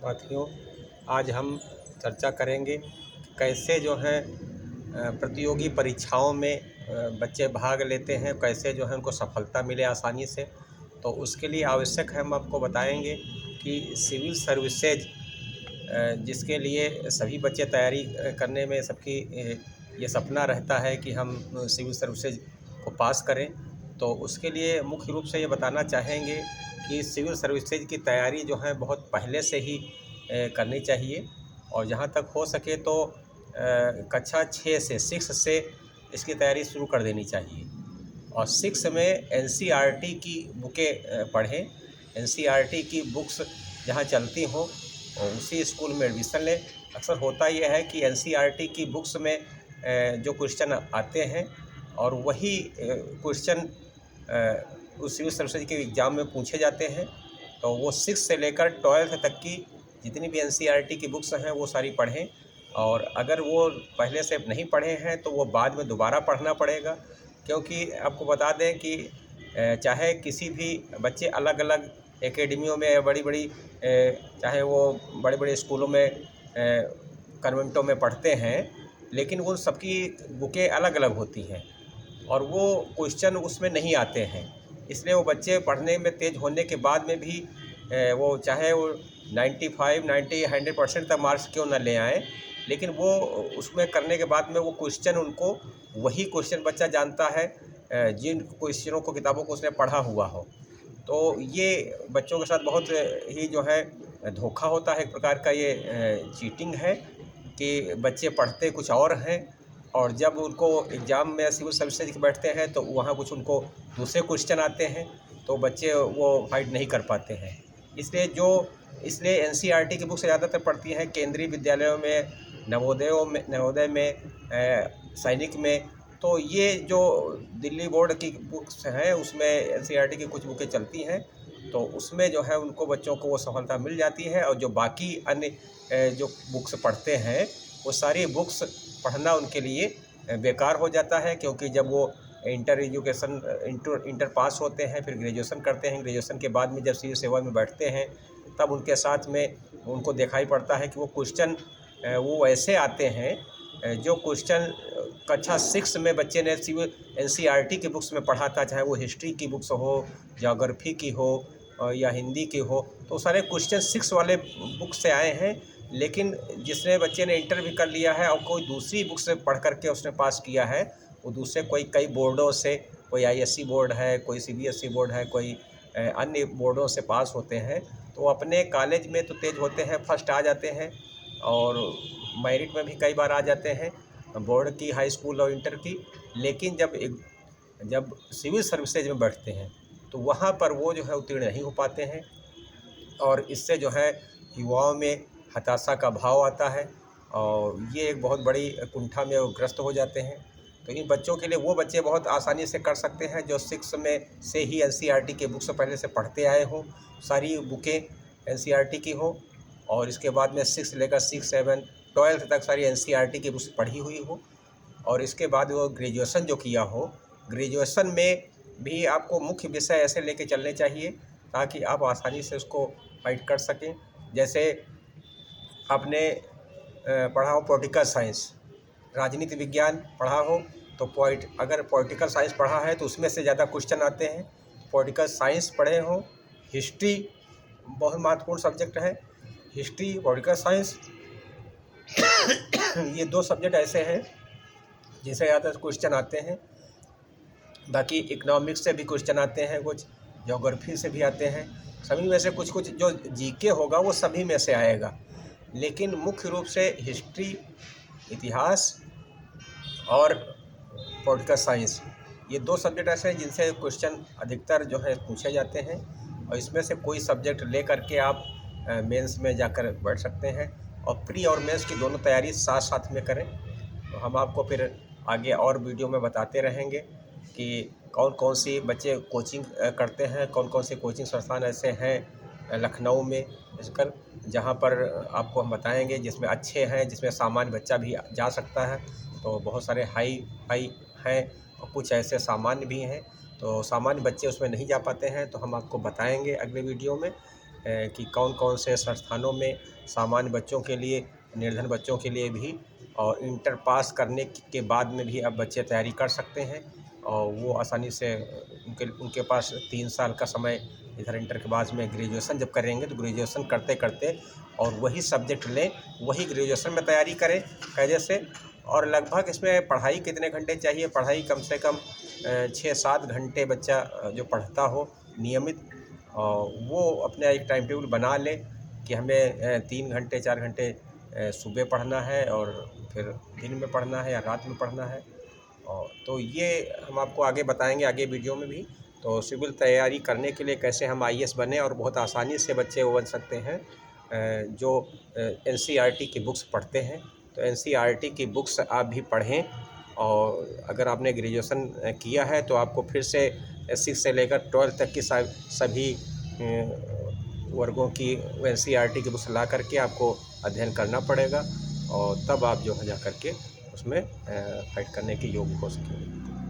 साथियों, आज हम चर्चा करेंगे कैसे जो है प्रतियोगी परीक्षाओं में बच्चे भाग लेते हैं, कैसे जो है उनको सफलता मिले आसानी से। तो उसके लिए आवश्यक है, हम आपको बताएंगे कि सिविल सर्विसेज जिसके लिए सभी बच्चे तैयारी करने में सबकी ये सपना रहता है कि हम सिविल सर्विसेज को पास करें। तो उसके लिए मुख्य रूप से ये बताना चाहेंगे कि सिविल सर्विसेज की तैयारी जो है बहुत पहले से ही करनी चाहिए, और जहाँ तक हो सके तो कक्षा 6 से 6 से इसकी तैयारी शुरू कर देनी चाहिए। और 6 में एनसीईआरटी की बुकें पढ़ें। एनसीईआरटी की बुक्स जहाँ चलती हों और उसी स्कूल में एडमिशन लें। अक्सर होता यह है कि एनसीईआरटी की बुक्स में जो क्वेश्चन आते हैं और वही क्वेश्चन उस सिविल सर्विसेज के एग्ज़ाम में पूछे जाते हैं। तो वो 6 से लेकर 12th तक की जितनी भी एनसीईआरटी की बुक्स हैं वो सारी पढ़ें, और अगर वो पहले से नहीं पढ़े हैं तो वो बाद में दोबारा पढ़ना पड़ेगा। क्योंकि आपको बता दें कि चाहे किसी भी बच्चे अलग अलग एकेडमियों में बड़ी बड़ी चाहे वो बड़े बड़े स्कूलों में कन्वेंटों में पढ़ते हैं, लेकिन उन सबकी बुकें अलग अलग होती हैं और वो क्वेश्चन उसमें नहीं आते हैं। इसलिए वो बच्चे पढ़ने में तेज़ होने के बाद में भी वो चाहे वो 95, 90, 100% तक मार्क्स क्यों ना ले आएँ, लेकिन वो उसमें करने के बाद में वो क्वेश्चन उनको वही क्वेश्चन बच्चा जानता है जिन क्वेश्चनों को किताबों को उसने पढ़ा हुआ हो। तो ये बच्चों के साथ बहुत ही जो है धोखा होता है, एक प्रकार का ये चीटिंग है कि बच्चे पढ़ते कुछ और हैं और जब उनको एग्ज़ाम में सिविल सर्विसेज के बैठते हैं तो वहाँ कुछ उनको दूसरे क्वेश्चन आते हैं, तो बच्चे वो फाइट नहीं कर पाते हैं। इसलिए एनसीईआरटी की बुक से ज़्यादातर पढ़ती हैं केंद्रीय विद्यालयों में, नवोदय में, सैनिक में। तो ये जो दिल्ली बोर्ड की बुक्स हैं उसमें एनसीईआरटी की कुछ बुकें चलती हैं, तो उसमें जो है उनको बच्चों को वो सफलता मिल जाती है। और जो बाकी अन्य जो बुक्स पढ़ते हैं वो सारी बुक्स पढ़ना उनके लिए बेकार हो जाता है, क्योंकि जब वो इंटर पास होते हैं, फिर ग्रेजुएशन करते हैं, ग्रेजुएशन के बाद में जब सिविल सेवा में बैठते हैं तब उनके साथ में उनको दिखाई पड़ता है कि वो क्वेश्चन वो ऐसे आते हैं जो क्वेश्चन कक्षा 6 में बच्चे ने सिविल एनसीईआरटी की बुक्स में पढ़ा था, चाहे वो हिस्ट्री की बुक्स हो, ज्योग्राफी की हो या हिंदी की हो, तो सारे क्वेश्चन 6 वाले बुक से आए हैं। लेकिन जिसने बच्चे ने इंटर भी कर लिया है और कोई दूसरी बुक से पढ़ करके उसने पास किया है, वो दूसरे कई बोर्डों से, कोई आईएससी बोर्ड है, कोई सीबीएसई बोर्ड है, कोई अन्य बोर्डों से पास होते हैं, तो अपने कॉलेज में तो तेज़ होते हैं, फर्स्ट आ जाते हैं और मेरिट में भी कई बार आ जाते हैं बोर्ड की, हाई स्कूल और इंटर की। लेकिन जब सिविल सर्विसेज में बैठते हैं तो वहाँ पर वो जो है उत्तीर्ण नहीं हो पाते हैं, और इससे जो है युवाओं में हताशा का भाव आता है और ये एक बहुत बड़ी कुंठा में वो ग्रस्त हो जाते हैं। तो इन बच्चों के लिए वो बच्चे बहुत आसानी से कर सकते हैं जो 6 में से ही एनसीईआरटी के बुक्स पहले से पढ़ते आए हों, सारी बुकें एनसीईआरटी की हो, और इसके बाद में 6 से लेकर 6, 7, 12th तक सारी एनसीईआरटी की बुक्स पढ़ी हुई हो, और इसके बाद वो ग्रेजुएशन जो किया हो, ग्रेजुएशन में भी आपको मुख्य विषय ऐसे लेके चलने चाहिए ताकि आप आसानी से उसको फाइट कर सकें। जैसे आपने पढ़ा हो पॉलिटिकल साइंस, राजनीति विज्ञान पढ़ा हो, तो अगर पॉलिटिकल साइंस पढ़ा है तो उसमें से ज़्यादा क्वेश्चन आते हैं। पॉलिटिकल साइंस पढ़े हो, हिस्ट्री बहुत महत्वपूर्ण सब्जेक्ट है, हिस्ट्री, पॉलिटिकल साइंस ये 2 सब्जेक्ट ऐसे हैं जिनसे ज़्यादा क्वेश्चन आते हैं। बाकी इकोनॉमिक्स से भी क्वेश्चन आते हैं, कुछ ज्योग्राफी से भी आते हैं, सभी में से कुछ कुछ जो जीके होगा वो सभी में से आएगा। लेकिन मुख्य रूप से हिस्ट्री, इतिहास और पॉलिटिकल साइंस, ये 2 सब्जेक्ट ऐसे हैं जिनसे क्वेश्चन अधिकतर जो है पूछे जाते हैं, और इसमें से कोई सब्जेक्ट ले करके आप मेंस में जाकर बैठ सकते हैं, और प्री और मेंस की दोनों तैयारी साथ साथ में करें। तो हम आपको फिर आगे और वीडियो में बताते रहेंगे कि कौन कौन सी बच्चे कोचिंग करते हैं, कौन कौन से कोचिंग संस्थान ऐसे हैं लखनऊ में इसकर, जहाँ पर आपको हम बताएंगे जिसमें अच्छे हैं, जिसमें सामान्य बच्चा भी जा सकता है। तो बहुत सारे हाई हाई हैं और कुछ ऐसे सामान्य भी हैं, तो सामान्य बच्चे उसमें नहीं जा पाते हैं, तो हम आपको बताएंगे अगले वीडियो में। कि कौन कौन से संस्थानों में सामान्य बच्चों के लिए, निर्धन बच्चों के लिए भी और इंटर पास करने के बाद में भी अब बच्चे तैयारी कर सकते हैं और वो आसानी से उनके उनके पास 3 साल का समय इधर इंटर के बाद में ग्रेजुएशन जब करेंगे तो ग्रेजुएशन करते करते और वही सब्जेक्ट लें, वही ग्रेजुएशन में तैयारी करें कायदे से। और लगभग इसमें पढ़ाई कितने घंटे चाहिए? पढ़ाई कम से कम 6-7 घंटे बच्चा जो पढ़ता हो नियमित, वो अपना एक टाइम टेबल बना ले कि हमें 3 घंटे 4 घंटे सुबह पढ़ना है और फिर दिन में पढ़ना है या रात में पढ़ना है। और तो ये हम आपको आगे बताएंगे आगे वीडियो में भी। तो सिविल तैयारी करने के लिए कैसे हम आईएएस बने और बहुत आसानी से बच्चे वो बन सकते हैं जो एनसीईआरटी की बुक्स पढ़ते हैं। तो एनसीईआरटी की बुक्स आप भी पढ़ें और अगर आपने ग्रेजुएशन किया है तो आपको फिर से 6 से लेकर 12 तक की सभी वर्गों की एनसीईआरटी की बुक्स ला करके आपको अध्ययन करना पड़ेगा और तब आप जो है जा करके उसमें फाइट करने के योग्य हो सकेंगे।